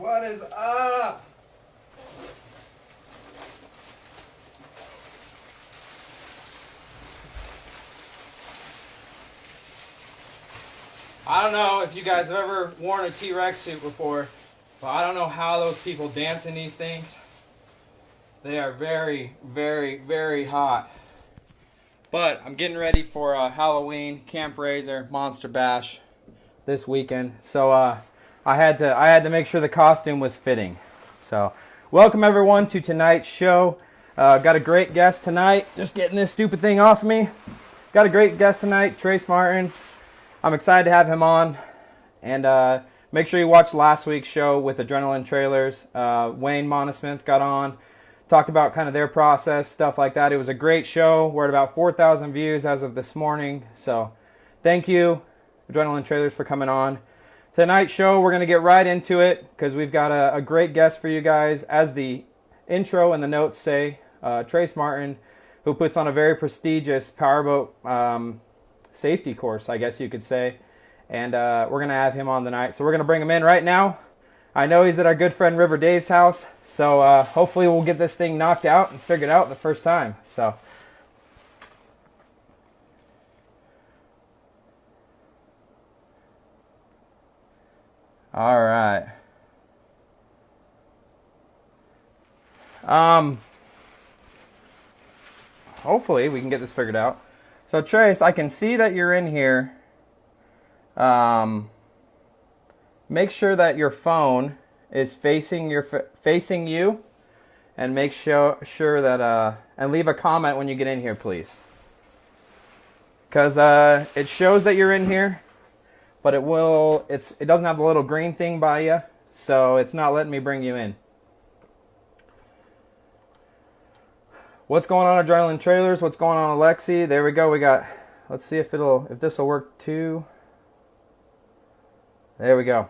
What is up? I don't know if you guys have ever worn a T-Rex suit before, but I don't know how those people dance in these things. They are very, very, very hot. But I'm getting ready for Halloween, Camp Razor, Monster Bash this weekend. So I had to make sure the costume was fitting. So welcome everyone to tonight's show. Got a great guest tonight. Just getting this stupid thing off me. Got a great guest tonight, Trace Martin. I'm excited to have him on. And make sure you watch last week's show with Adrenaline Trailers. Wayne Monosmith got on. Talked about kind of their process, stuff like that. It was a great show. We're at about 4,000 views as of this morning. So thank you, Adrenaline Trailers, for coming on. Tonight's show, we're going to get right into it because we've got a great guest for you guys. As the intro and the notes say, Trace Martin, who puts on a very prestigious Powerboat safety course, I guess you could say. And we're going to have him on tonight. So we're going to bring him in right now. I know he's at our good friend River Dave's house, so hopefully we'll get this thing knocked out and figured out the first time. So, all right. Hopefully we can get this figured out. So Trace, I can see that you're in here. Make sure that your phone is facing you, and make sure that and leave a comment when you get in here, please. Because it shows that you're in here, but it doesn't have the little green thing by you, so it's not letting me bring you in. What's going on, Adrenaline Trailers? What's going on, Alexi? There we go. Let's see if this will work too. There we go.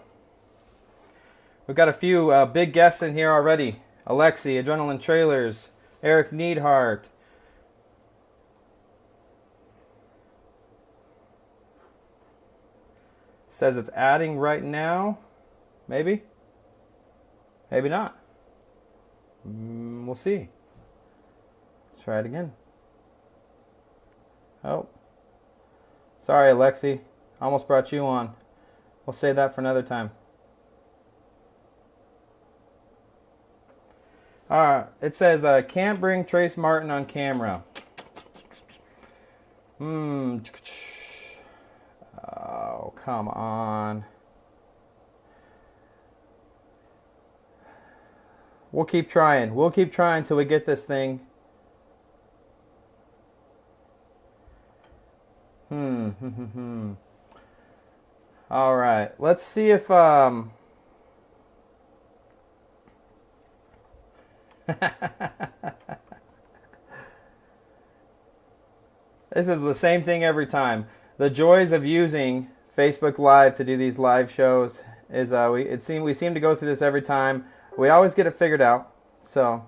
We've got a few big guests in here already. Alexi, Adrenaline Trailers, Eric Needhart. Says it's adding right now. Maybe. Maybe not. We'll see. Let's try it again. Oh. Sorry, Alexi. Almost brought you on. We'll save that for another time. It says, can't bring Trace Martin on camera. Oh, come on. We'll keep trying. We'll keep trying till we get this thing. All right. Let's see if this is the same thing every time. The joys of using Facebook Live to do these live shows is we seem to go through this every time. We always get it figured out. So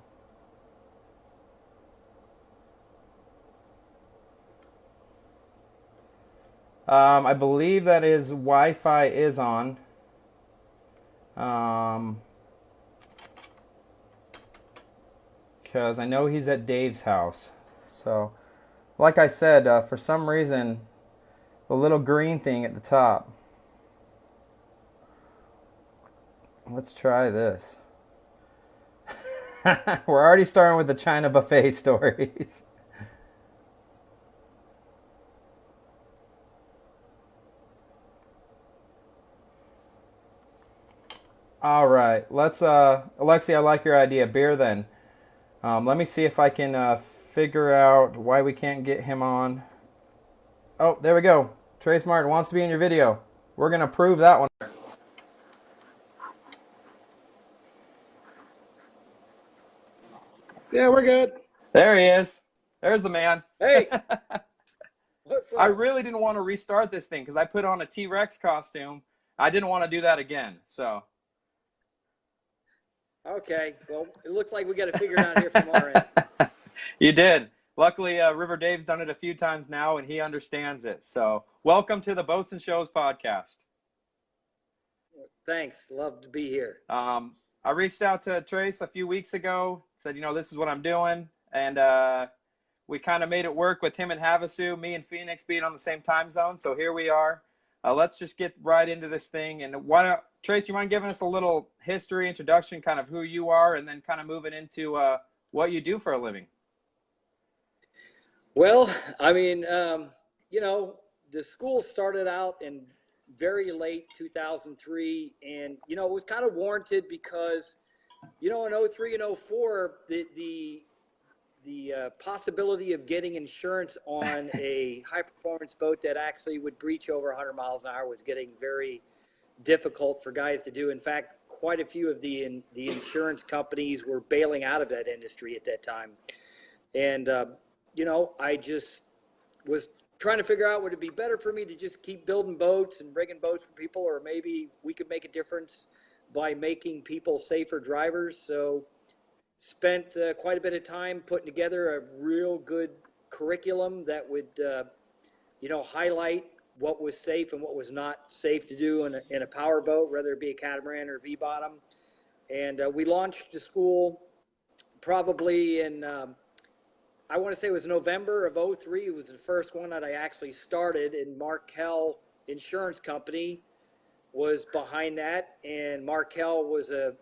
I believe that his Wi-Fi is on. Because I know he's at Dave's house. So, like I said, for some reason, the little green thing at the top. Let's try this. We're already starting with the China buffet stories. All right, let's, Alexi, I like your idea. Beer then. Let me see if I can figure out why we can't get him on. Oh, there we go. Trace Martin wants to be in your video. We're going to prove that one. Yeah, we're good. There he is. There's the man. Hey. What's up? I really didn't want to restart this thing because I put on a T-Rex costume. I didn't want to do that again, so. Okay, well, it looks like we got to figure it out here from our end. You did. Luckily, River Dave's done it a few times now, and he understands it. So welcome to the Boats and Shows podcast. Thanks. Love to be here. I reached out to Trace a few weeks ago, said, this is what I'm doing. And we kind of made it work with him and Havasu, me and Phoenix being on the same time zone. So here we are. Let's just get right into this thing. And Trace, you mind giving us a little history, introduction, kind of who you are, and then kind of moving into what you do for a living? Well, I mean, the school started out in very late 2003, and it was kind of warranted because, in '03 and '04, the possibility of getting insurance on a high performance boat that actually would breach over 100 miles an hour was getting very difficult for guys to do. In fact, quite a few of the insurance companies were bailing out of that industry at that time. And, I just was trying to figure out, would it be better for me to just keep building boats and rigging boats for people, or maybe we could make a difference by making people safer drivers. So spent quite a bit of time putting together a real good curriculum that would, highlight what was safe and what was not safe to do in a power boat, whether it be a catamaran or V-bottom. And we launched the school probably in, I want to say it was November of '03. It was the first one that I actually started, and Markel Insurance Company was behind that. And Markel was a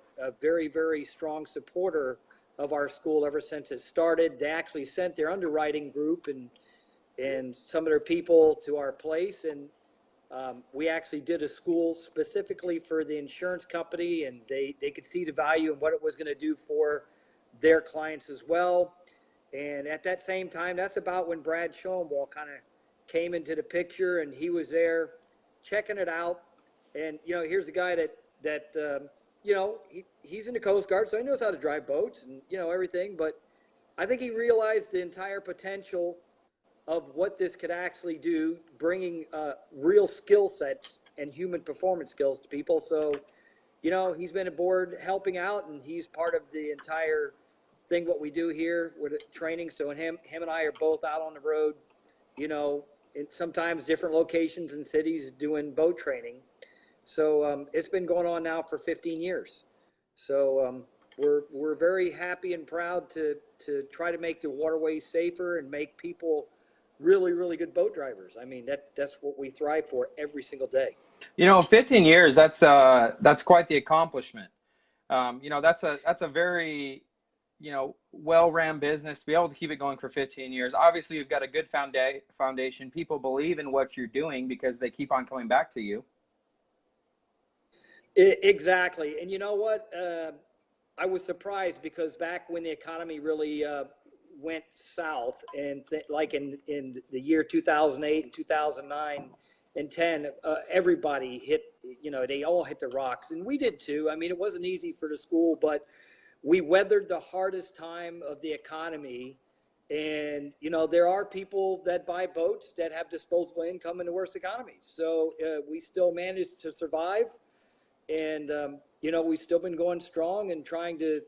very, very strong supporter of our school ever since it started. They actually sent their underwriting group and some of their people to our place, and we actually did a school specifically for the insurance company, and they could see the value and what it was going to do for their clients as well. And at that same time, that's about when Brad Schoenwald kind of came into the picture, and he was there checking it out. And, here's a guy that he's in the Coast Guard, so he knows how to drive boats and, everything. But I think he realized the entire potential of what this could actually do, bringing real skill sets and human performance skills to people. So, he's been aboard helping out, and he's part of the entire thing what we do here with training. So him and I are both out on the road, in sometimes different locations and cities doing boat training. So it's been going on now for 15 years. So we're very happy and proud to try to make the waterways safer and make people really, really good boat drivers. I mean, that's what we thrive for every single day. 15 years, that's quite the accomplishment. That's a very, well-ran business to be able to keep it going for 15 years. Obviously, you've got a good foundation. People believe in what you're doing because they keep on coming back to you. Exactly. And you know what? I was surprised because back when the economy really went south, and like in the year 2008 and 2009 and 10, everybody hit, they all hit the rocks. And we did too. I mean, it wasn't easy for the school, but we weathered the hardest time of the economy. And, there are people that buy boats that have disposable income in the worst economies. So we still managed to survive. And, we've still been going strong and trying to,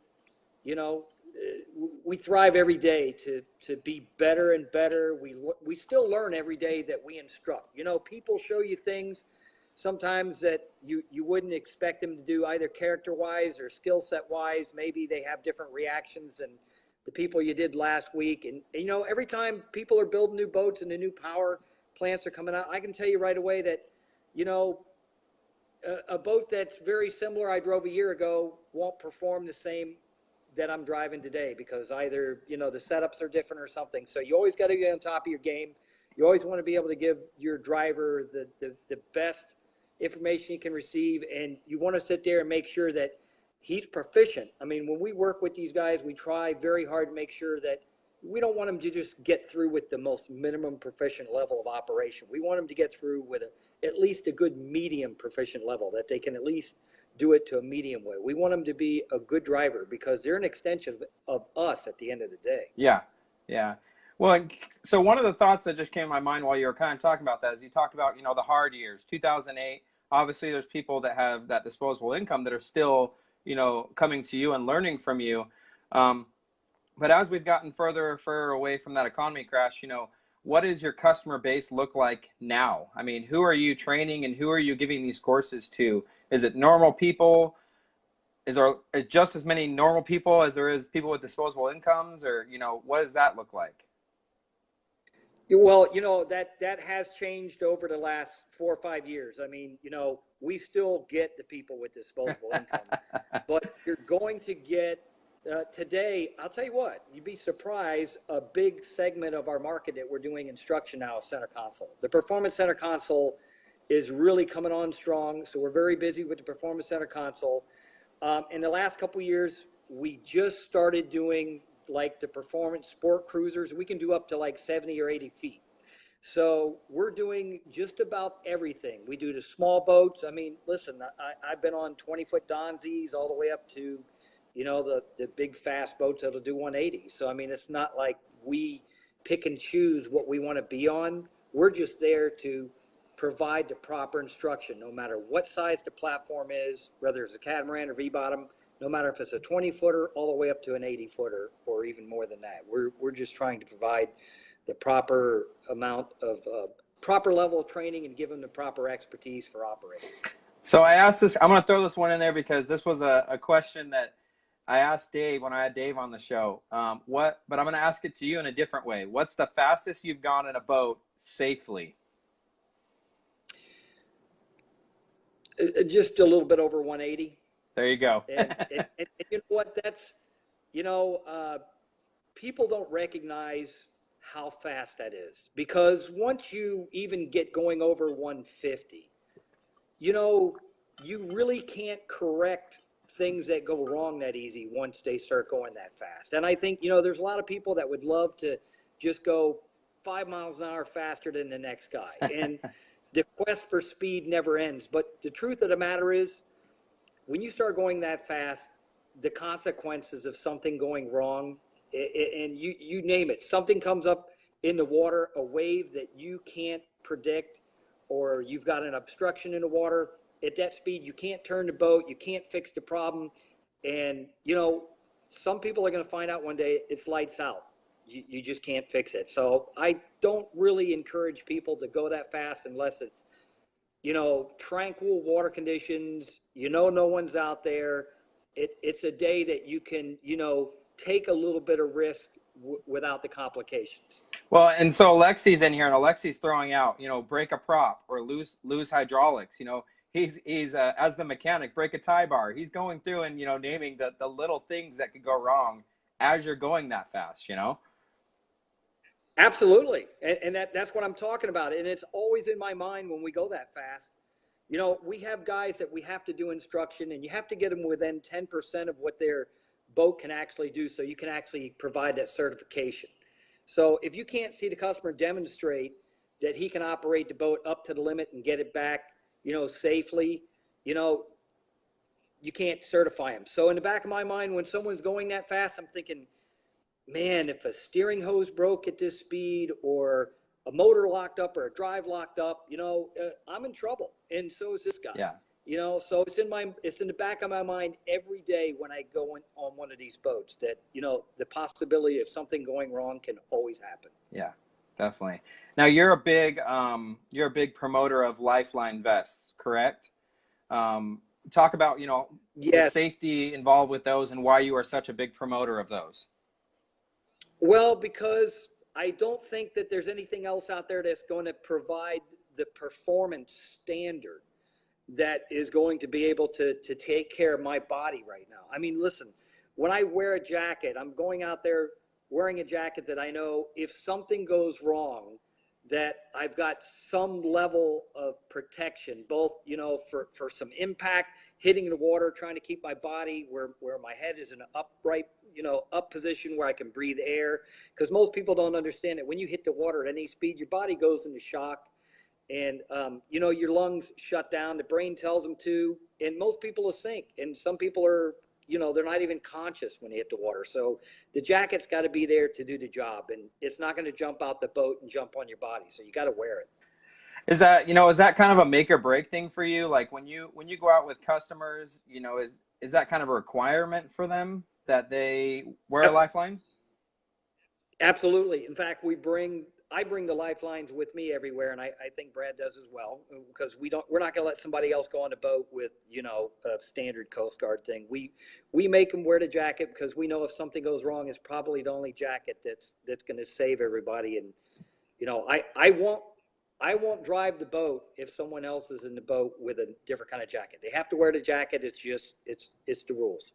we thrive every day to be better and better. We still learn every day that we instruct. People show you things sometimes that you wouldn't expect them to do, either character-wise or skill set-wise. Maybe they have different reactions than the people you did last week. And every time people are building new boats and the new power plants are coming out, I can tell you right away that, a boat that's very similar I drove a year ago won't perform the same that I'm driving today, because either, the setups are different or something. So you always got to get on top of your game. You always want to be able to give your driver the best information you can receive, and you want to sit there and make sure that he's proficient. I mean, when we work with these guys, we try very hard to make sure that we don't want them to just get through with the most minimum proficient level of operation. We want them to get through with at least a good medium proficient level, that they can at least do it to a medium way. We want them to be a good driver because they're an extension of us at the end of the day. Yeah. Well, so one of the thoughts that just came to my mind while you were kind of talking about that is you talked about, the hard years, 2008. Obviously, there's people that have that disposable income that are still, coming to you and learning from you. But as we've gotten further and further away from that economy crash, what does your customer base look like now? I mean, who are you training and who are you giving these courses to? Is it normal people? Is there just as many normal people as there is people with disposable incomes, or, what does that look like? Well, that has changed over the last 4 or 5 years. I mean, we still get the people with disposable income, but you're going to get today. I'll tell you what, you'd be surprised. A big segment of our market that we're doing instruction now is center console. The performance center console is really coming on strong, so we're very busy with the performance center console. In the last couple of years, we just started doing like the performance sport cruisers. We can do up to like 70 or 80 feet. So we're doing just about everything. We do the small boats. I mean, listen, I've been on 20-foot Donzies all the way up to, the big fast boats that'll do 180. So, I mean, it's not like we pick and choose what we want to be on. We're just there to provide the proper instruction, no matter what size the platform is, whether it's a catamaran or V-bottom, no matter if it's a 20-footer all the way up to an 80-footer or even more than that. We're just trying to provide the proper amount of proper level of training and give them the proper expertise for operating. So I asked this, I'm going to throw this one in there because this was a question that I asked Dave when I had Dave on the show. But I'm going to ask it to you in a different way. What's the fastest you've gone in a boat safely? Just a little bit over 180. There you go. and you know what? That's, people don't recognize how fast that is, because once you even get going over 150, you really can't correct things that go wrong that easy once they start going that fast. And I think, there's a lot of people that would love to just go 5 miles an hour faster than the next guy. And the quest for speed never ends. But the truth of the matter is, when you start going that fast, the consequences of something going wrong, and you name it, something comes up in the water, a wave that you can't predict, or you've got an obstruction in the water, at that speed, you can't turn the boat, you can't fix the problem. And, some people are going to find out one day it's lights out. You just can't fix it. So I don't really encourage people to go that fast unless it's, tranquil water conditions, no one's out there. It's a day that you can, take a little bit of risk without the complications. Well, and so Alexi's in here, and Alexi's throwing out, break a prop or lose hydraulics. He's as the mechanic, break a tie bar. He's going through and, naming the little things that could go wrong as you're going that fast, Absolutely. And that's what I'm talking about. And it's always in my mind when we go that fast. We have guys that we have to do instruction, and you have to get them within 10% of what their boat can actually do, so you can actually provide that certification. So if you can't see the customer demonstrate that he can operate the boat up to the limit and get it back, safely, you can't certify him. So in the back of my mind, when someone's going that fast, I'm thinking, man, if a steering hose broke at this speed, or a motor locked up, or a drive locked up, I'm in trouble. And so is this guy. Yeah. So it's in the back of my mind every day when I go on one of these boats that, the possibility of something going wrong can always happen. Yeah, definitely. Now you're a big promoter of Lifeline vests, correct? Talk about, Yes. the safety involved with those and why you are such a big promoter of those. Well, because I don't think that there's anything else out there that's going to provide the performance standard that is going to be able to take care of my body right now. I mean, listen, when I wear a jacket, I'm going out there wearing a jacket that I know if something goes wrong, that I've got some level of protection, both, for some impact, hitting the water, trying to keep my body where my head is in an upright, up position where I can breathe air. Because most people don't understand that when you hit the water at any speed, your body goes into shock, and, your lungs shut down, the brain tells them to, and most people will sink. And some people are, they're not even conscious when they hit the water. So the jacket's got to be there to do the job, and it's not going to jump out the boat and jump on your body. So you got to wear it. Is that kind of a make or break thing for you? Like when you go out with customers, is that kind of a requirement for them that they wear a Lifeline? Absolutely. In fact, we bring I bring the lifelines with me everywhere, and I think Brad does as well, because we're not going to let somebody else go on a boat with, a standard Coast Guard thing. We make them wear the jacket because we know if something goes wrong, it's probably the only jacket that's going to save everybody. And I won't drive the boat if someone else is in the boat with a different kind of jacket. They have to wear the jacket. It's the rules.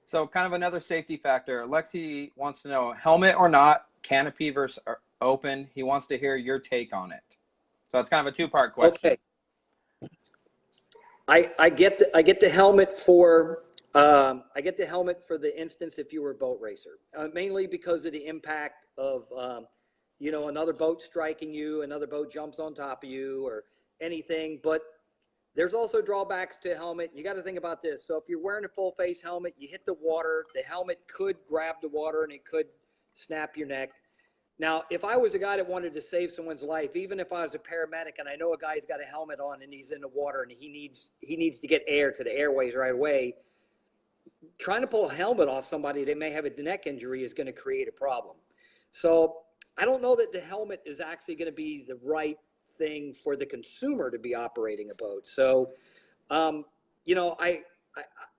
So kind of another safety factor. Lexi wants to know, helmet or not, canopy versus open. He wants to hear your take on it. So it's kind of a two-part question. Okay. I get the helmet for the instance if you were a boat racer, mainly because of the impact of another boat striking you, another boat jumps on top of you, or anything. But there's also drawbacks to a helmet. You got to think about this. So if you're wearing a full face helmet, you hit the water, the helmet could grab the water and it could snap your neck. Now, if I was a guy that wanted to save someone's life, even if I was a paramedic and I know a guy's got a helmet on and he's in the water and he needs to get air to the airways right away, trying to pull a helmet off somebody that may have a neck injury is going to create a problem. So I don't know that the helmet is actually going to be the right thing for the consumer to be operating a boat. So,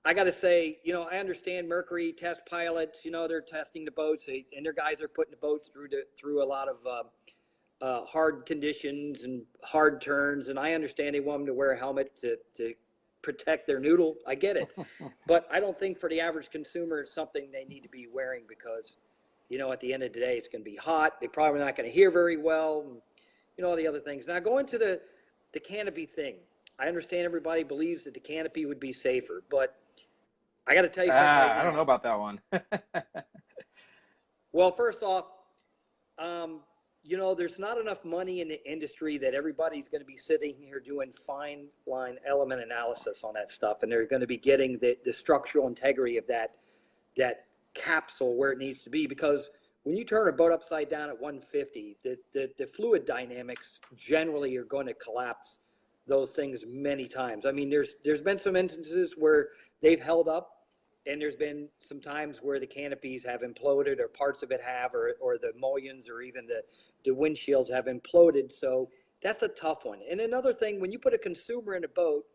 I got to say, I understand Mercury test pilots, they're testing the boats and their guys are putting the boats through a lot of hard conditions and hard turns. And I understand they want them to wear a helmet to protect their noodle. I get it. But I don't think for the average consumer, it's something they need to be wearing because, at the end of the day, it's going to be hot. They're probably not going to hear very well. All the other things. Now, going to the canopy thing, I understand everybody believes that the canopy would be safer, but I got to tell you something right now. I don't know about that one. Well, first off, there's not enough money in the industry that everybody's going to be sitting here doing fine line element analysis on that stuff, and they're going to be getting the structural integrity of that capsule where it needs to be, because when you turn a boat upside down at 150, the fluid dynamics generally are going to collapse those things many times. I mean, there's been some instances where they've held up, and there's been some times where the canopies have imploded, or parts of it have, or the mullions, or even the windshields have imploded. So that's a tough one. And another thing, when you put a consumer in a boat,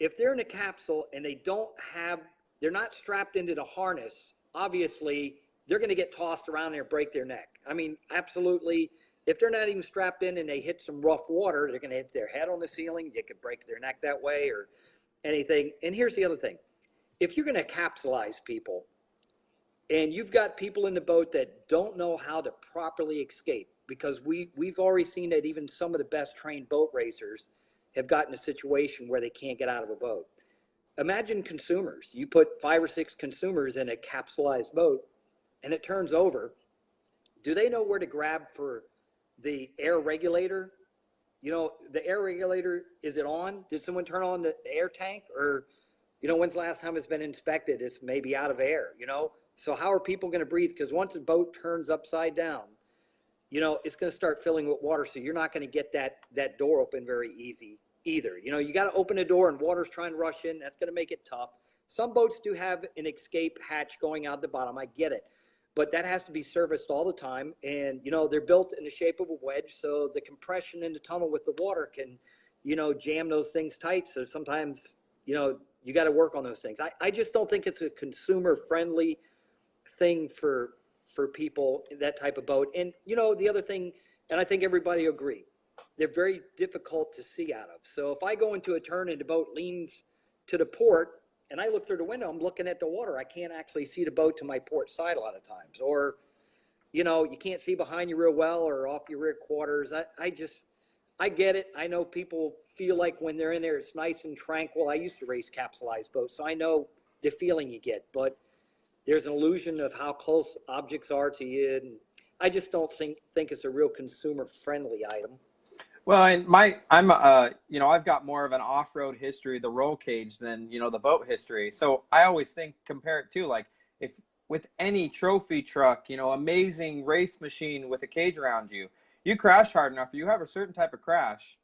if they're in a capsule and they're not strapped into the harness, obviously they're going to get tossed around there and break their neck. I mean, absolutely. If they're not even strapped in and they hit some rough water, they're going to hit their head on the ceiling. They could break their neck that way or anything. And here's the other thing. If you're going to capsulize people and you've got people in the boat that don't know how to properly escape, because we've already seen that even some of the best trained boat racers have gotten a situation where they can't get out of a boat. Imagine consumers. You put 5 or 6 consumers in a capsulized boat, and it turns over. Do they know where to grab for the air regulator? The air regulator, is it on? Did someone turn on the air tank? Or, when's the last time it's been inspected? It's maybe out of air, So how are people going to breathe? Because once a boat turns upside down, it's going to start filling with water. So you're not going to get that door open very easy either. You got to open a door and water's trying to rush in. That's going to make it tough. Some boats do have an escape hatch going out the bottom. I get it. But that has to be serviced all the time. And, they're built in the shape of a wedge. So the compression in the tunnel with the water can, jam those things tight. So sometimes, you got to work on those things. I just don't think it's a consumer friendly thing for people in that type of boat. And, the other thing, and I think everybody agree, they're very difficult to see out of. So if I go into a turn and the boat leans to the port, and I look through the window, I'm looking at the water. I can't actually see the boat to my port side a lot of times. Or, you can't see behind you real well or off your rear quarters. I get it. I know people feel like when they're in there, it's nice and tranquil. I used to race capsulized boats, so I know the feeling you get. But there's an illusion of how close objects are to you. And I just don't think it's a real consumer-friendly item. Well, and I've got more of an off-road history, the roll cage, than, the boat history. So I always compare it to, like, if with any trophy truck, amazing race machine with a cage around you, you crash hard enough, you have a certain type of crash,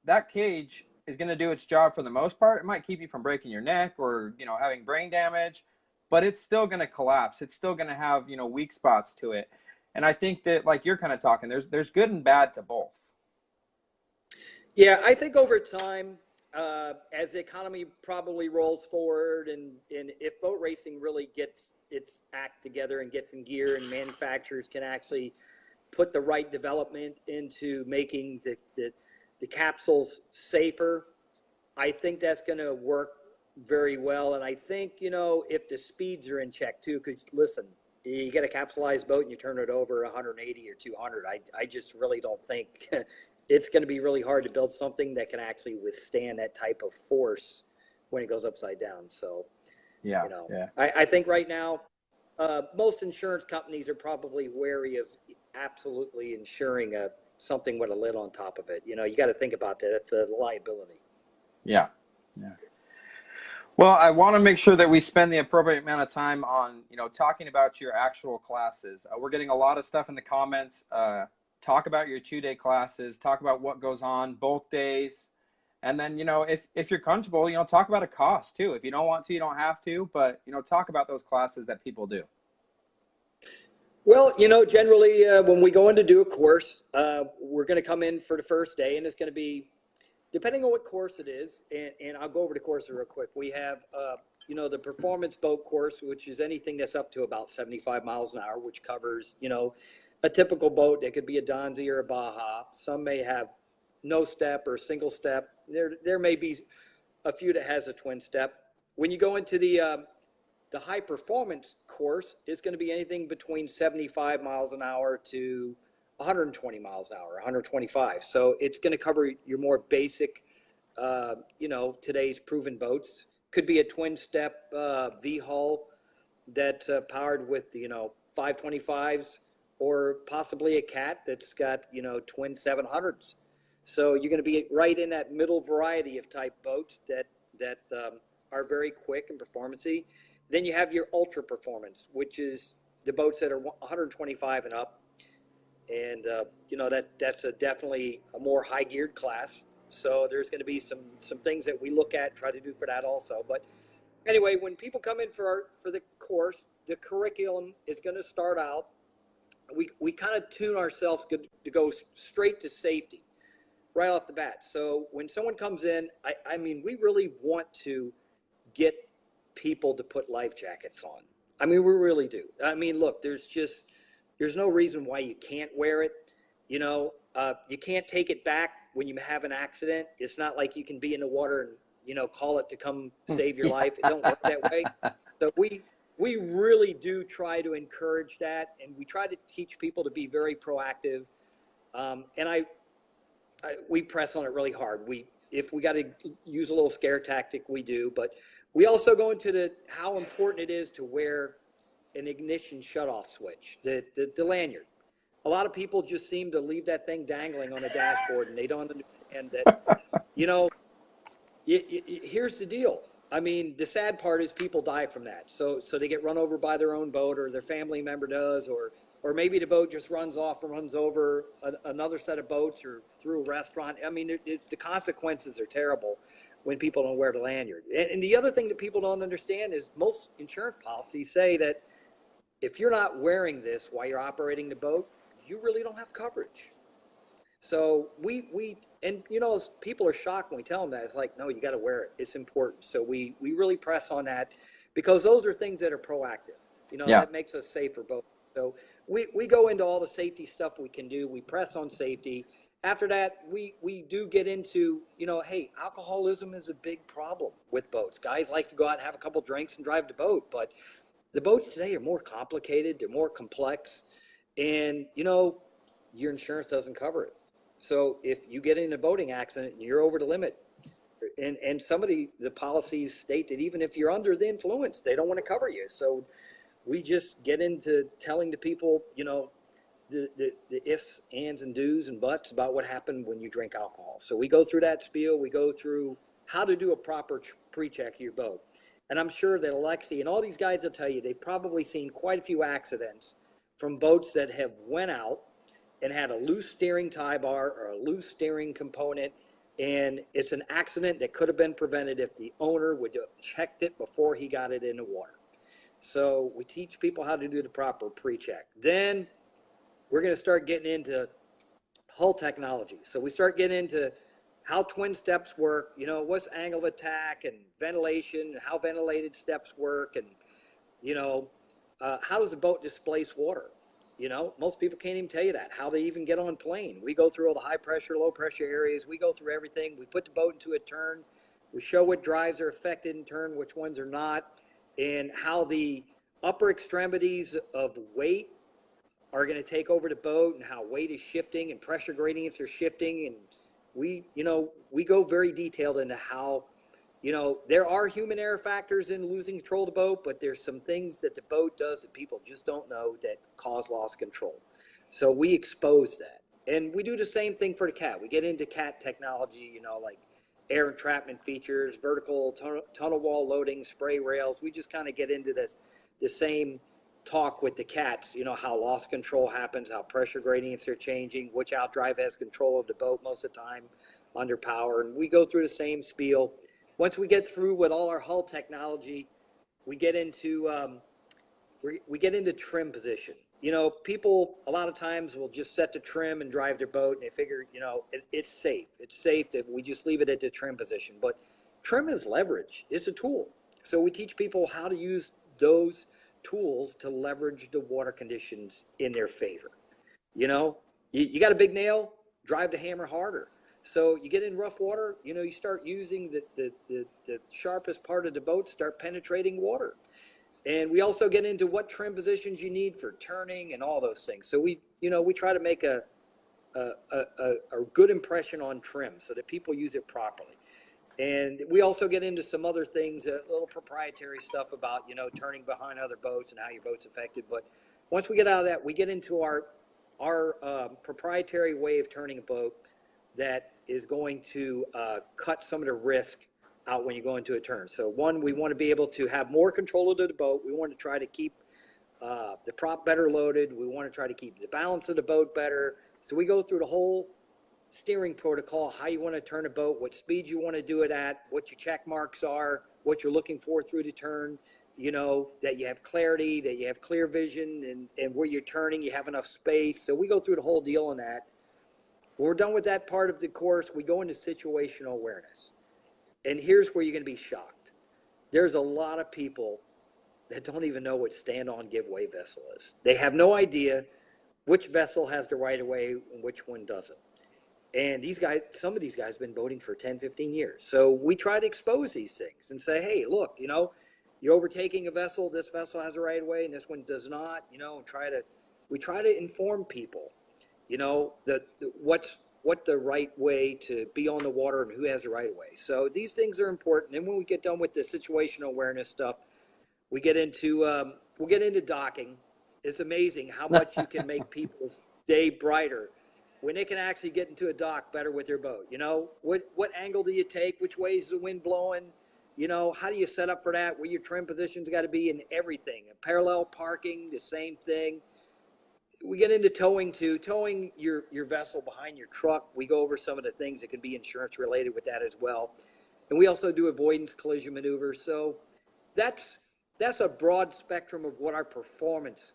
that cage is going to do its job for the most part. It might keep you from breaking your neck or, having brain damage, but it's still going to collapse. It's still going to have, weak spots to it. And I think that, like you're kind of talking, there's good and bad to both. Yeah, I think over time, as the economy probably rolls forward, and if boat racing really gets its act together and gets in gear, and manufacturers can actually put the right development into making the capsules safer, I think that's going to work very well. And I think, if the speeds are in check too, because listen, you get a capsulized boat and you turn it over 180 or 200. I just really don't think it's going to be really hard to build something that can actually withstand that type of force when it goes upside down. So, Yeah, yeah, I think right now, most insurance companies are probably wary of absolutely insuring something with a lid on top of it. You got to think about that. It's a liability. yeah, yeah. Well, I want to make sure that we spend the appropriate amount of time on, talking about your actual classes. We're getting a lot of stuff in the comments. Talk about your 2-day classes. Talk about what goes on both days. And then, if you're comfortable, talk about a cost too. If you don't want to, you don't have to. But, talk about those classes that people do. Well, generally when we go in to do a course, we're going to come in for the first day, and it's going to be, depending on what course it is, and I'll go over the course real quick. We have, the performance boat course, which is anything that's up to about 75 miles an hour, which covers, a typical boat. That could be a Donzi or a Baja. Some may have no step or single step. There may be a few that has a twin step. When you go into the high performance course, it's going to be anything between 75 miles an hour to 120 miles an hour, 125. So it's going to cover your more basic, today's proven boats. Could be a twin step V hull that's powered with 525s, or possibly a cat that's got twin 700s. So you're going to be right in that middle variety of type boats that are very quick and performancy. Then you have your ultra performance, which is the boats that are 125 and up, and that's definitely a more high geared class. So there's going to be some things that we look at, try to do for that also. But anyway, when people come in for the course, the curriculum is going to start out. We kind of tune ourselves to go straight to safety right off the bat. So when someone comes in, I mean, we really want to get people to put life jackets on. I mean, we really do. I mean, look, there's no reason why you can't wear it. You can't take it back when you have an accident. It's not like you can be in the water and, call it to come save your life. It don't work that way. So we really do try to encourage that, and we try to teach people to be very proactive. And we press on it really hard. If we got to use a little scare tactic, we do, but we also go into how important it is to wear an ignition shutoff switch, the lanyard. A lot of people just seem to leave that thing dangling on the dashboard, and they don't understand that, here's the deal. I mean, the sad part is people die from that. So they get run over by their own boat, or their family member does, or maybe the boat just runs off and runs over another set of boats, or through a restaurant. I mean, the consequences are terrible when people don't wear the lanyard. And the other thing that people don't understand is most insurance policies say that if you're not wearing this while you're operating the boat, you really don't have coverage. So people are shocked when we tell them that. It's like, no, you got to wear it. It's important. So we really press on that, because those are things that are proactive. Yeah. That makes us safer both. So we go into all the safety stuff we can do. We press on safety. After that, we do get into, hey, alcoholism is a big problem with boats. Guys like to go out and have a couple drinks and drive the boat, but the boats today are more complicated. They're more complex, and your insurance doesn't cover it. So if you get in a boating accident and you're over the limit, and some of the policies state that even if you're under the influence, they don't want to cover you. So we just get into telling the people, the ifs, ands, and do's and buts about what happened when you drink alcohol. So we go through that spiel. We go through how to do a proper pre-check of your boat. And I'm sure that Alexi and all these guys will tell you they've probably seen quite a few accidents from boats that have went out and had a loose steering tie bar or a loose steering component, and it's an accident that could have been prevented if the owner would have checked it before he got it in the water. So we teach people how to do the proper pre-check. Then we're going to start getting into hull technology. So we start getting into how twin steps work, you know, what's angle of attack and ventilation, how ventilated steps work, and, you know, how does a boat displace water? You know, most people can't even tell you that, how they even get on plane. We go through all the high pressure, low pressure areas. We go through everything. We put the boat into a turn. We show what drives are affected in turn, which ones are not, and how the upper extremities of weight are going to take over the boat, and how weight is shifting and pressure gradients are shifting. And we, you know, we go very detailed into how, you know, there are human error factors in losing control of the boat, but there's some things that the boat does that people just don't know that cause loss of control. So we expose that. And we do the same thing for the cat. We get into cat technology, you know, like air entrapment features, vertical tunnel wall loading, spray rails. We just kind of get into this, the same talk with the cats, you know, how loss control happens, how pressure gradients are changing, which outdrive has control of the boat most of the time under power. And we go through the same spiel. Once we get through with all our hull technology, we get into trim position. You know, people a lot of times will just set the trim and drive their boat, and they figure, you know, it's safe. It's safe if we just leave it at the trim position. But trim is leverage. It's a tool. So we teach people how to use those tools to leverage the water conditions in their favor. You know, you got a big nail, drive the hammer harder. So you get in rough water, you know, you start using the sharpest part of the boat, start penetrating water. And we also get into what trim positions you need for turning and all those things. So we, you know, we try to make a good impression on trim so that people use it properly. And we also get into some other things, a little proprietary stuff about, you know, turning behind other boats and how your boat's affected. But once we get out of that, we get into our proprietary way of turning a boat that is going to cut some of the risk out when you go into a turn. So one, we want to be able to have more control of the boat. We want to try to keep the prop better loaded. We want to try to keep the balance of the boat better. So we go through the whole steering protocol, how you want to turn a boat, what speed you want to do it at, what your check marks are, what you're looking for through the turn, you know, that you have clarity, that you have clear vision, and where you're turning, you have enough space. So we go through the whole deal on that. When we're done with that part of the course, we go into situational awareness. And here's where you're going to be shocked. There's a lot of people that don't even know what stand-on give-way vessel is. They have no idea which vessel has the right-of-way and which one doesn't. And these guys, some of these guys have been boating for 10, 15 years. So we try to expose these things and say, hey, look, you know, you're overtaking a vessel. This vessel has a right of way and this one does not, you know, and we try to inform people, you know, what the right way to be on the water and who has the right of way. So these things are important. And when we get done with the situational awareness stuff, we get into, we'll get into docking. It's amazing how much you can make people's day brighter when they can actually get into a dock better with their boat. You know, what angle do you take? Which way is the wind blowing? You know, how do you set up for that? Where your trim position's got to be in everything. Parallel parking, the same thing. We get into towing too. Towing your vessel behind your truck. We go over some of the things that can be insurance related with that as well. And we also do avoidance collision maneuvers. So that's a broad spectrum of what our performance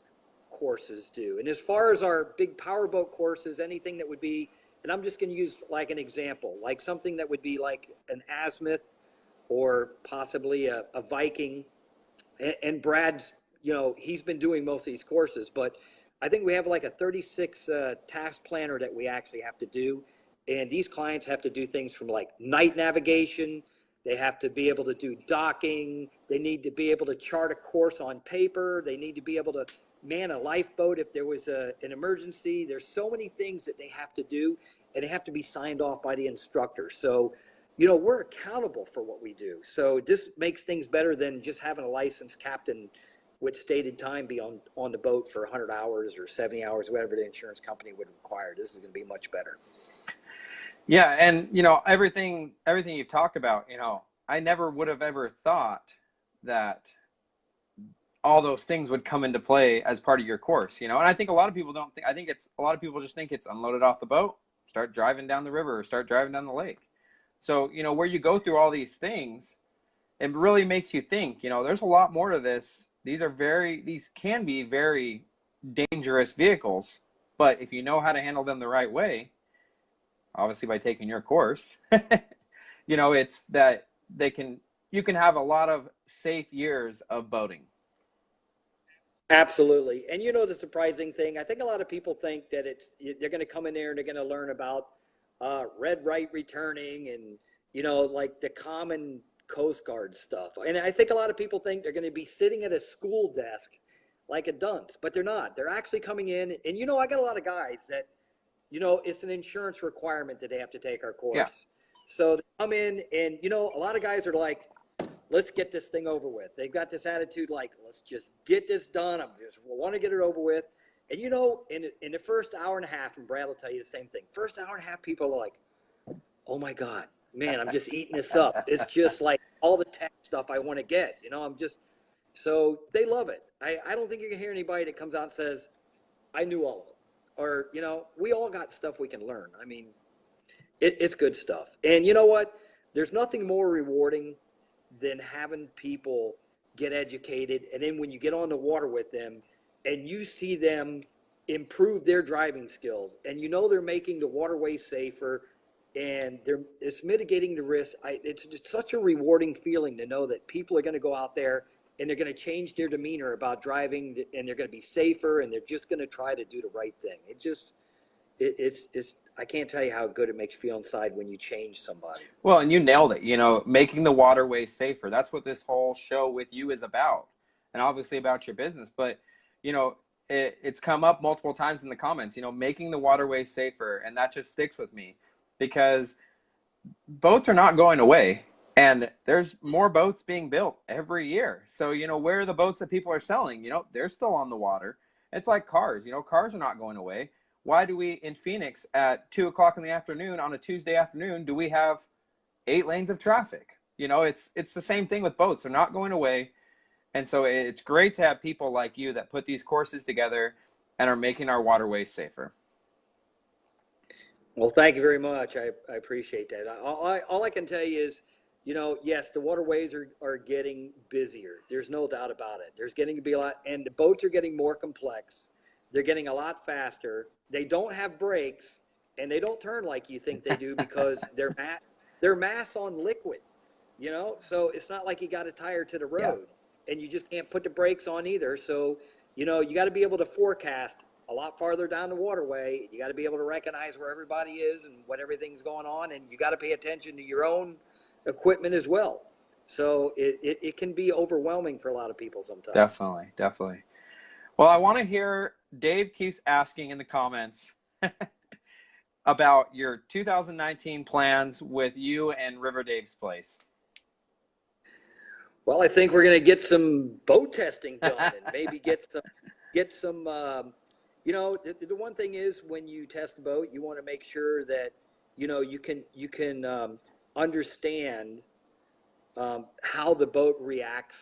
courses do. And as far as our big powerboat courses, anything that would be, and I'm just going to use like an example, like something that would be like an azimuth or possibly a Viking. And Brad's, you know, he's been doing most of these courses, but I think we have like a 36 task planner that we actually have to do. And these clients have to do things from like night navigation. They have to be able to do docking. They need to be able to chart a course on paper. They need to be able to man a lifeboat if there was an emergency. There's so many things that they have to do, and they have to be signed off by the instructor. So, you know, we're accountable for what we do. So this makes things better than just having a licensed captain with stated time be on the boat for 100 hours or 70 hours, whatever the insurance company would require. This is going to be much better. Yeah, and you know, everything you've talked about, you know, I never would have ever thought that all those things would come into play as part of your course, you know. And I think a lot of people don't think, I think it's, a lot of people just think it's unloaded off the boat, start driving down the river, or start driving down the lake. So, you know, where you go through all these things, it really makes you think, you know, there's a lot more to this. These can be very dangerous vehicles. But if you know how to handle them the right way, obviously by taking your course, it's that you can have a lot of safe years of boating. Absolutely. And the surprising thing, I think a lot of people think that they're going to come in there and they're going to learn about red right returning and, like the common Coast Guard stuff. And I think a lot of people think they're going to be sitting at a school desk like a dunce, but they're not. They're actually coming in. And, I got a lot of guys that, it's an insurance requirement that they have to take our course. Yeah. So they come in and, a lot of guys are like, let's get this thing over with. They've got this attitude like, let's just get this done. I want to get it over with. And, in the first hour and a half, and Brad will tell you the same thing, first hour and a half, people are like, oh my God, man, I'm just eating this up. It's just like all the tech stuff I want to get. So they love it. I don't think you can hear anybody that comes out and says, I knew all of it. Or, we all got stuff we can learn. I mean, it's good stuff. And you know what? There's nothing more rewarding than having people get educated. And then when you get on the water with them and you see them improve their driving skills and they're making the waterway safer and it's mitigating the risk. It's just such a rewarding feeling to know that people are going to go out there and they're going to change their demeanor about driving and they're going to be safer and they're just going to try to do the right thing. It's I can't tell you how good it makes you feel inside when you change somebody. Well, and you nailed it, making the waterways safer. That's what this whole show with you is about, and obviously about your business. But, it's come up multiple times in the comments, making the waterways safer. And that just sticks with me because boats are not going away. And there's more boats being built every year. So, where are the boats that people are selling? They're still on the water. It's like cars. Cars are not going away. Why do we in Phoenix at 2:00 in the afternoon on a Tuesday afternoon, do we have 8 lanes of traffic? It's the same thing with boats. They're not going away. And so it's great to have people like you that put these courses together and are making our waterways safer. Well, thank you very much. I appreciate that. All I can tell you is, yes, the waterways are getting busier. There's no doubt about it. There's getting to be a lot, and the boats are getting more complex. They're getting a lot faster. They don't have brakes, and they don't turn like you think they do because they're mass on liquid, So it's not like you got a tire to the road, and you just can't put the brakes on either. So, you got to be able to forecast a lot farther down the waterway. You got to be able to recognize where everybody is and what everything's going on, and you got to pay attention to your own equipment as well. So it can be overwhelming for a lot of people sometimes. Definitely. Well, I want to hear, Dave keeps asking in the comments about your 2019 plans with you and River Dave's place. Well, I think we're going to get some boat testing done and maybe get some. The one thing is when you test a boat, you want to make sure that you can understand how the boat reacts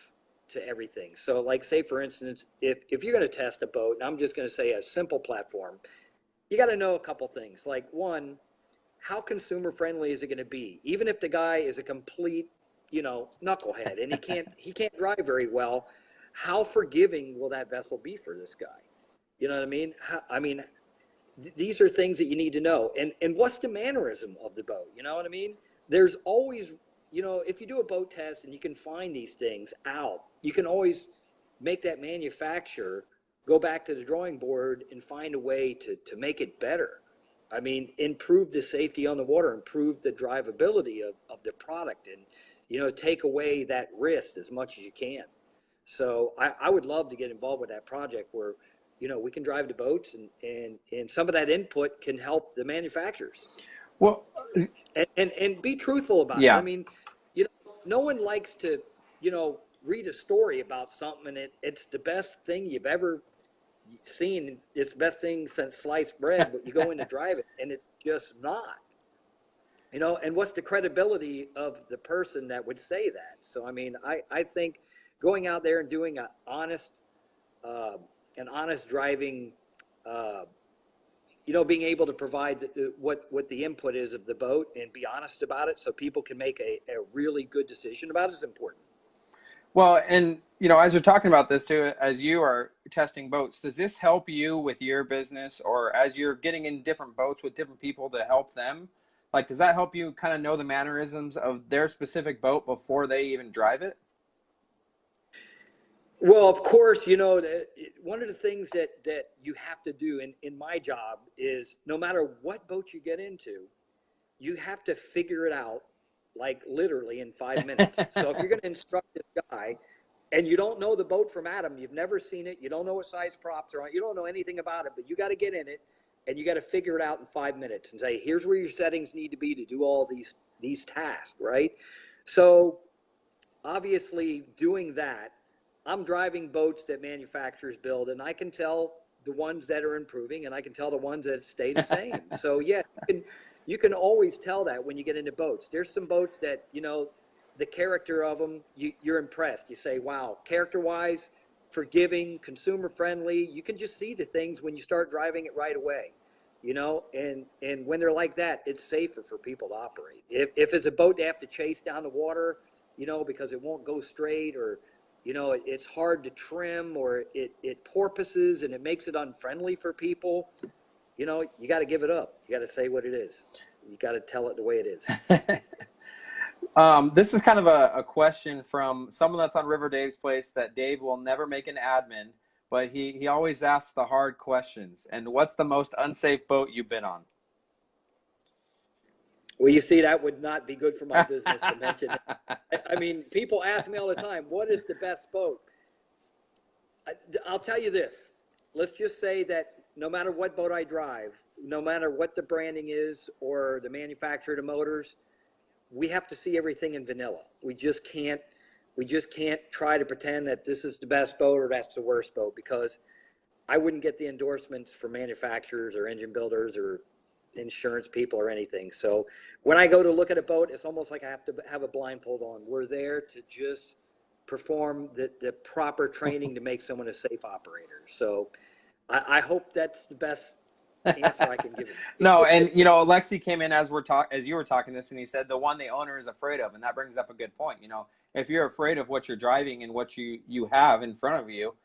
to everything. So like say for instance, if you're going to test a boat, and I'm just going to say a simple platform, you got to know a couple things. Like one, how consumer friendly is it going to be? Even if the guy is a complete, knucklehead and he can't drive very well, how forgiving will that vessel be for this guy? You know what I mean? These are things that you need to know. And what's the mannerism of the boat? You know what I mean? There's always, if you do a boat test and you can find these things out, you can always make that manufacturer go back to the drawing board and find a way to make it better. I mean, improve the safety on the water, improve the drivability of the product, and, take away that risk as much as you can. So I would love to get involved with that project where, we can drive the boats and some of that input can help the manufacturers. Well, and be truthful about it. I mean, no one likes to, read a story about something and it's the best thing you've ever seen. It's the best thing since sliced bread, but you go in to drive it and it's just not. And what's the credibility of the person that would say that? So, I mean, I think going out there and doing an honest driving, being able to provide what the input is of the boat and be honest about it so people can make a really good decision about it is important. Well, and as you're talking about this too, as you are testing boats, does this help you with your business, or as you're getting in different boats with different people to help them? Like, does that help you kind of know the mannerisms of their specific boat before they even drive it? Well, of course, one of the things that you have to do in my job is no matter what boat you get into, you have to figure it out like literally in 5 minutes. So if you're going to instruct this guy and you don't know the boat from Adam, you've never seen it, you don't know what size props are on, you don't know anything about it, but you got to get in it and you got to figure it out in 5 minutes and say, here's where your settings need to be to do all these tasks, right? So obviously doing that, I'm driving boats that manufacturers build, and I can tell the ones that are improving, and I can tell the ones that stay the same. So yeah, you can always tell that when you get into boats. There's some boats that the character of them, you're impressed. You say, wow, character-wise, forgiving, consumer friendly. You can just see the things when you start driving it right away. And when they're like that, it's safer for people to operate. If it's a boat they have to chase down the water, because it won't go straight, or it's hard to trim, or it porpoises and it makes it unfriendly for people, you got to give it up. You got to say what it is. You got to tell it the way it is. This is kind of a question from someone that's on River Dave's place that Dave will never make an admin, but he always asks the hard questions. And what's the most unsafe boat you've been on? Well, you see, that would not be good for my business to mention. I mean, people ask me all the time, what is the best boat? I'll tell you this. Let's just say that no matter what boat I drive, no matter what the branding is or the manufacturer of the motors, we have to see everything in vanilla. We just can't try to pretend that this is the best boat or that's the worst boat, because I wouldn't get the endorsements for manufacturers or engine builders or insurance people or anything. So when I go to look at a boat, it's almost like I have to have a blindfold on. We're there to just perform the proper training to make someone a safe operator. So I hope that's the best answer I can give you. No, and Alexi came in as you were talking this, and he said the one the owner is afraid of, and that brings up a good point. If you're afraid of what you're driving and what you have in front of you,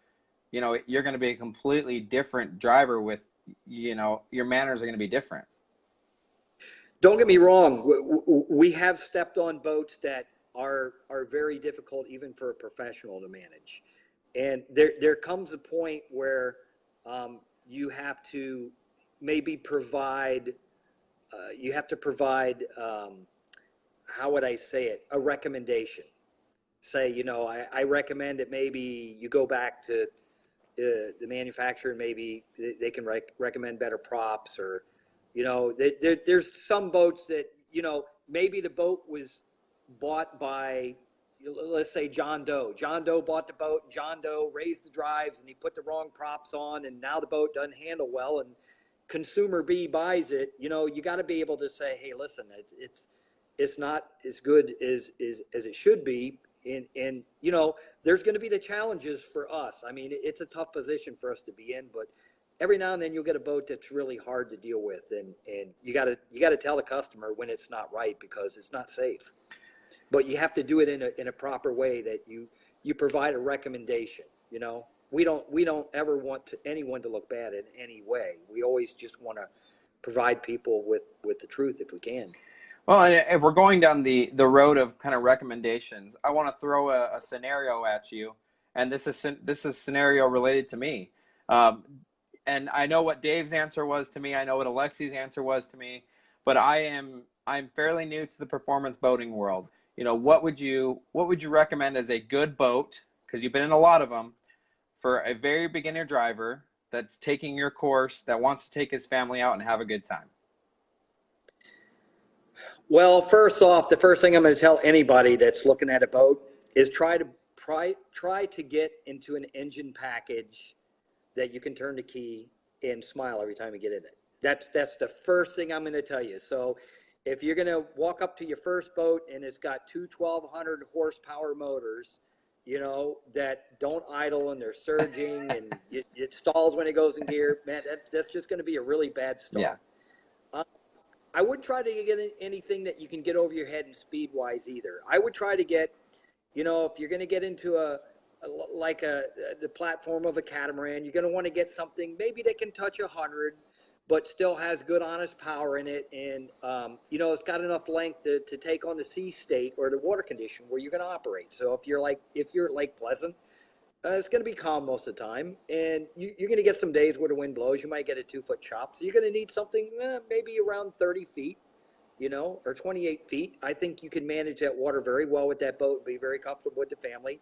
you're going to be a completely different driver with, your manners are going to be different. Don't get me wrong. We have stepped on boats that are very difficult even for a professional to manage. And there comes a point where you have to maybe provide, how would I say it, a recommendation. Say, I recommend that maybe you go back to the manufacturer and maybe they can recommend better props, or there's some boats that maybe the boat was bought by, let's say, John Doe. John Doe bought the boat, and John Doe raised the drives and he put the wrong props on, and now the boat doesn't handle well, and consumer B buys it. You got to be able to say, hey, listen, it's not as good as it should be. And there's going to be the challenges for us. I mean, it's a tough position for us to be in, but every now and then you'll get a boat that's really hard to deal with, and you got to tell the customer when it's not right, because it's not safe. But you have to do it in a proper way, that you provide a recommendation. We don't ever want anyone to look bad in any way. We always just want to provide people with the truth if we can. Well, and if we're going down the road of kind of recommendations, I want to throw a scenario at you, and this is scenario related to me. And I know what Dave's answer was to me. I know what Alexi's answer was to me, but I'm fairly new to the performance boating world. What would you recommend as a good boat, because you've been in a lot of them, for a very beginner driver that's taking your course, that wants to take his family out and have a good time? Well, first off, the first thing I'm going to tell anybody that's looking at a boat is try to get into an engine package that you can turn the key and smile every time you get in it. That's the first thing I'm going to tell you. So if you're going to walk up to your first boat and it's got two 1,200 horsepower motors, that don't idle and they're surging and it stalls when it goes in gear, man, that's just going to be a really bad start. Yeah. I wouldn't try to get anything that you can get over your head and speed wise either. I would try to get if you're going to get into the platform of a catamaran, you're going to want to get something maybe that can touch 100, but still has good, honest power in it. And, it's got enough length to take on the sea state or the water condition where you're going to operate. So if you're at Lake Pleasant, it's going to be calm most of the time. And you're going to get some days where the wind blows. You might get a 2-foot chop. So you're going to need something maybe around 30 feet, or 28 feet. I think you can manage that water very well with that boat, be very comfortable with the family.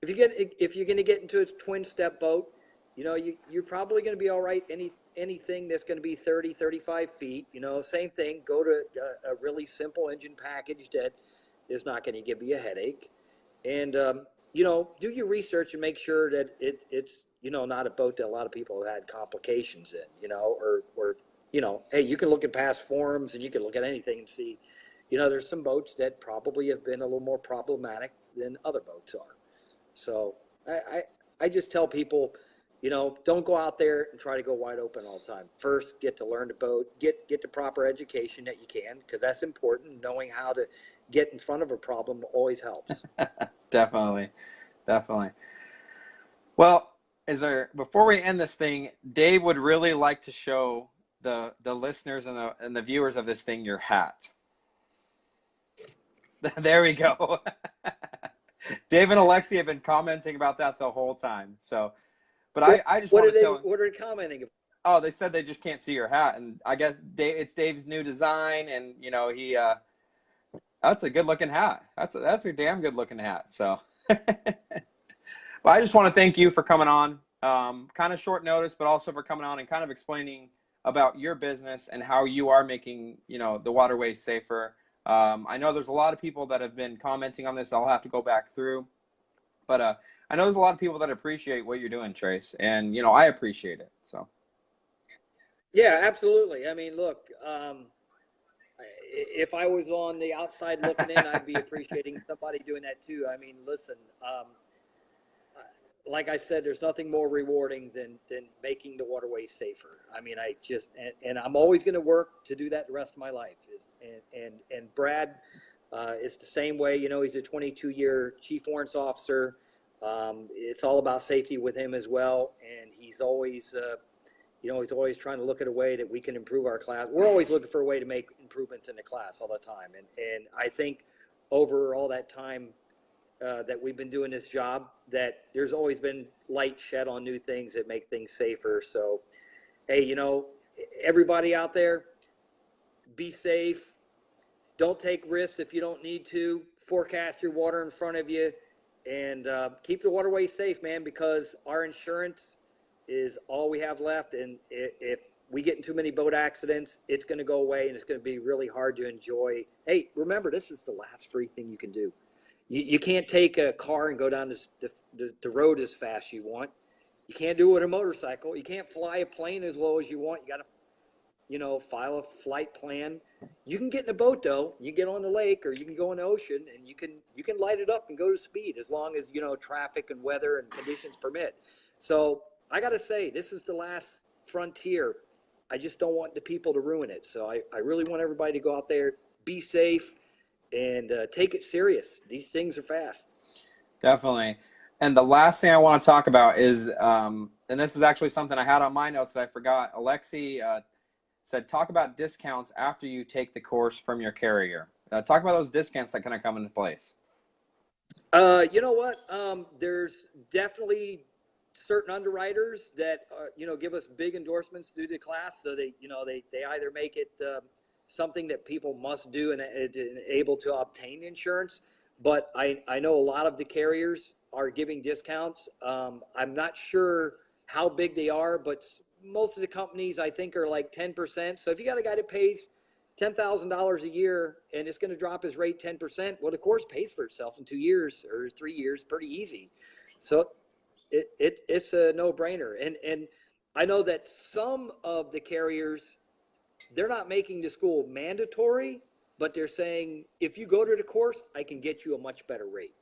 If you're going to get into a twin step boat, you're probably going to be all right. Anything that's going to be 30, 35 feet, same thing. Go to a really simple engine package that is not going to give you a headache. And, do your research and make sure that it's, not a boat that a lot of people have had complications in, or hey, you can look at past forums and you can look at anything and see, there's some boats that probably have been a little more problematic than other boats are. So I just tell people, don't go out there and try to go wide open all the time. First, get to learn the boat, get the proper education that you can, because that's important. Knowing how to get in front of a problem always helps. Definitely. Well, before we end this thing, Dave would really like to show the listeners and the viewers of this thing your hat. There we go. Dave and Alexi have been commenting about that the whole time. So, but I just want to tell them. What are they commenting about? Oh, they said they just can't see your hat, and I guess it's Dave's new design, and he. That's a good looking hat. That's a damn good looking hat. So, well, I just want to thank you for coming on. Kind of short notice, but also for coming on and kind of explaining about your business and how you are making the waterways safer. I know there's a lot of people that have been commenting on this. I'll have to go back through, but I know there's a lot of people that appreciate what you're doing, Trace, and I appreciate it. So, yeah, absolutely. I mean, look, if I was on the outside looking in, I'd be appreciating somebody doing that too. I mean, listen, like I said, there's nothing more rewarding than making the waterways safer. I mean, and I'm always going to work to do that the rest of my life. And Brad is the same way. He's a 22-year chief warrants officer. It's all about safety with him as well. And he's always, he's always trying to look at a way that we can improve our class. We're always looking for a way to make improvements in the class all the time. And I think over all that time that we've been doing this job, that there's always been light shed on new things that make things safer. So, hey, everybody out there, be safe. Don't take risks if you don't need to. Forecast your water in front of you, and keep the waterway safe, man, because our insurance is all we have left. And if we get in too many boat accidents, it's going to go away, and it's going to be really hard to enjoy. Hey, remember, this is the last free thing you can do. You can't take a car and go down the road as fast as you want. You can't do it with a motorcycle. You can't fly a plane as low as you want. You got to file a flight plan. You can get in a boat though. You get on the lake or you can go in the ocean, and you can light it up and go to speed as long as traffic and weather and conditions permit. So I got to say, this is the last frontier. I just don't want the people to ruin it. So I really want everybody to go out there, be safe, and take it serious. These things are fast. Definitely. And the last thing I want to talk about is, and this is actually something I had on my notes that I forgot. Alexi said, talk about discounts after you take the course from your carrier. Talk about those discounts that kind of come into place. You know what? There's definitely certain underwriters that give us big endorsements through the class. So they either make it something that people must do and able to obtain insurance. But I know a lot of the carriers are giving discounts. I'm not sure how big they are, but most of the companies I think are like 10%. So if you got a guy that pays $10,000 a year and it's going to drop his rate 10%, well, the course pays for itself in 2 years or 3 years, pretty easy. So it's a no-brainer. And I know that some of the carriers, they're not making the school mandatory, but they're saying, if you go to the course, I can get you a much better rate.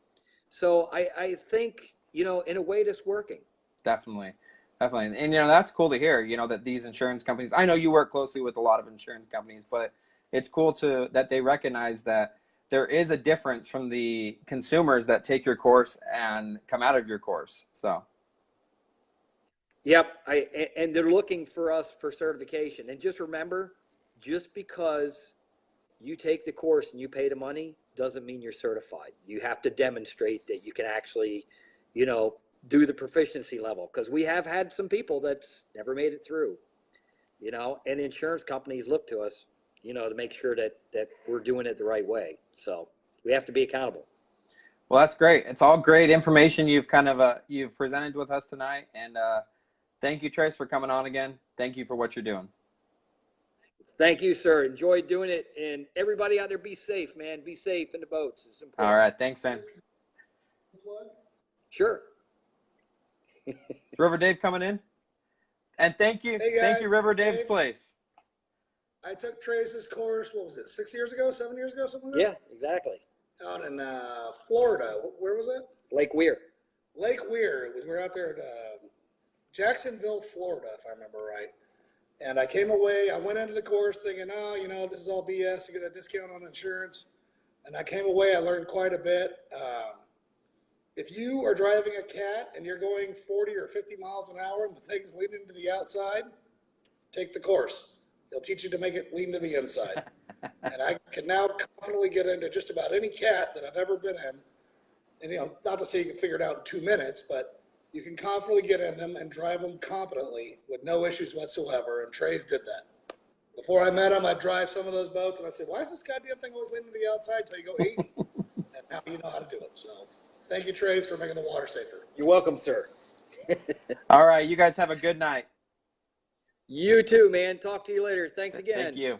So I think, in a way that's working. Definitely. And, that's cool to hear, that these insurance companies, I know you work closely with a lot of insurance companies, but it's cool that they recognize that there is a difference from the consumers that take your course and come out of your course. So. Yep. And they're looking for us for certification. And just remember, just because you take the course and you pay the money doesn't mean you're certified. You have to demonstrate that you can actually, you know, do the proficiency level. Because we have had some people that's never made it through, you know, and insurance companies look to us, you know, to make sure that we're doing it the right way. So we have to be accountable. Well, that's great. It's all great information you've kind of you've presented with us tonight. And thank you, Trace, for coming on again. Thank you for what you're doing. Thank you, sir. Enjoyed doing it. And everybody out there, be safe, man. Be safe in the boats. It's important. All right. Thanks, man. Sure. Is River Dave coming in? And thank you. Hey, guys. Thank you, River Dave's Dave. Place. I took Trace's course, what was it, 6 years ago, 7 years ago, something like Yeah, exactly. that? Out in Florida. Where was it? Lake Weir. Lake Weir. We were out there at Jacksonville, Florida, if I remember right. And I came away, I went into the course thinking, oh, you know, this is all BS to get a discount on insurance. And I came away, I learned quite a bit. If you are driving a cat and you're going 40 or 50 miles an hour and the thing's leaning to the outside, take the course. They'll teach you to make it lean to the inside. And I can now confidently get into just about any cat that I've ever been in. And, you know, not to say you can figure it out in 2 minutes, but you can confidently get in them and drive them competently with no issues whatsoever. And Trey's did that. Before I met him, I'd drive some of those boats and I'd say, why is this goddamn thing always leaning to the outside until you go 80? And now you know how to do it. So thank you, Trey, for making the water safer. You're welcome, sir. All right. You guys have a good night. You too, man. Talk to you later. Thanks again. Thank you.